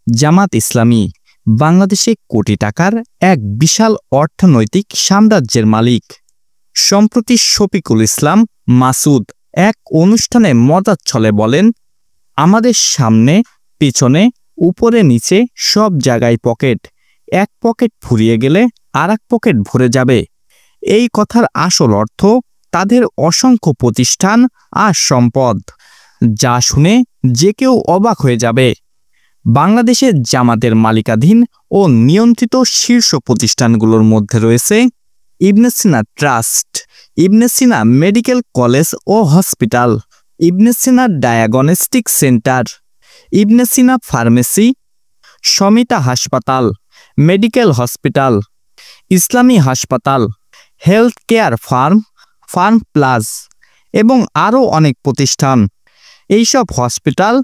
জামাত ইসলামী বাংলাদেশে কোটি টাকার এক বিশাল অর্থনৈতিক সাম্রাজ্যের মালিক। সম্প্রতি শফিকুল ইসলাম মাসুদ এক অনুষ্ঠানে মজার ছলে বলেন, আমাদের সামনে, পিছনে, উপরে নিচে সব জায়গায় পকেট। এক পকেট ফুরিয়ে গেলে আর এক পকেট ভরে যাবে। এই কথার আসল অর্থ তাদের অসংখ্য প্রতিষ্ঠান আর সম্পদ, যা শুনে যে কেউ অবাক হয়ে যাবে। বাংলাদেশের জামাতের মালিকাধীন ও নিয়ন্ত্রিত শীর্ষ প্রতিষ্ঠানগুলোর মধ্যে রয়েছে ইবনে সিনা ট্রাস্ট, ইবনে সিনা মেডিকেল কলেজ ও হসপিটাল, ইবনে সিনা ডায়াগনস্টিক সেন্টার, ইবনে সিনা ফার্মেসি, সমিতা হাসপাতাল, মেডিকেল হসপিটাল, ইসলামী হাসপাতাল, health care farm, farm plus এবং আরও অনেক প্রতিষ্ঠান। এইসব হসপিটাল,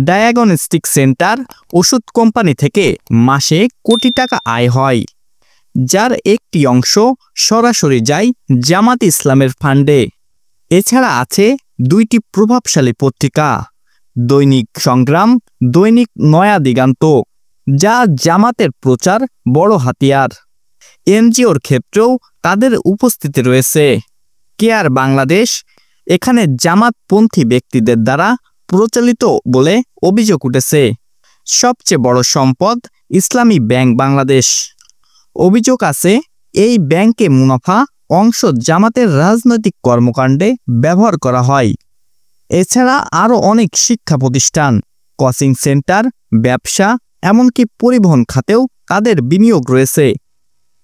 ডায়াগনস্টিক সেন্টার, ওষুধ কোম্পানি থেকে মাসে কোটি টাকা আয় হয়, যার একটি অংশ সরাসরি যায় জামাত ইসলামের ফান্ডে। এছাড়া আছে দুইটি প্রভাবশালী পত্রিকা, দৈনিক সংগ্রাম, দৈনিক নয়া দিগান্ত, যা জামাতের প্রচার বড় হাতিয়ার। এনজিওর ক্ষেত্রেও তাদের উপস্থিতি রয়েছে। কেয়ার বাংলাদেশ, এখানে জামাতপন্থী ব্যক্তিদের দ্বারা প্রচলিত বলে অভিযোগ উঠেছে। সবচেয়ে বড় সম্পদ ইসলামী ব্যাংক বাংলাদেশ। অভিযোগ আছে এই ব্যাংকে মুনাফা অংশ জামাতের রাজনৈতিক কর্মকাণ্ডে ব্যবহার করা হয়। এছাড়া আরও অনেক শিক্ষা প্রতিষ্ঠান, কোচিং সেন্টার, ব্যবসা, এমনকি পরিবহন খাতেও তাদের বিনিয়োগ রয়েছে।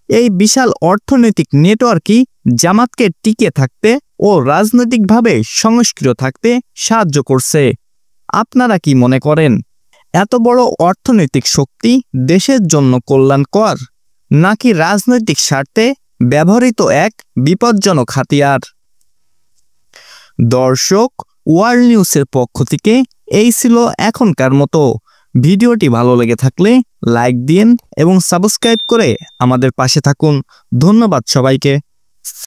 এই বিশাল অর্থনৈতিক নেটওয়ার্কই জামাতকে টিকে থাকতে ও রাজনৈতিকভাবে সংস্কৃত থাকতে সাহায্য করছে। আপনারা কি মনে করেন, এত বড় অর্থনৈতিক শক্তি দেশের জন্য কল্যাণকর, নাকি রাজনৈতিক স্বার্থে ব্যবহৃত এক বিপজ্জনক হাতিয়ার? দর্শক, ওয়ার্ল্ড নিউজের পক্ষ থেকে এই ছিল এখনকার মতো। ভিডিওটি ভালো লেগে থাকলে লাইক দিন এবং সাবস্ক্রাইব করে আমাদের পাশে থাকুন। ধন্যবাদ সবাইকে।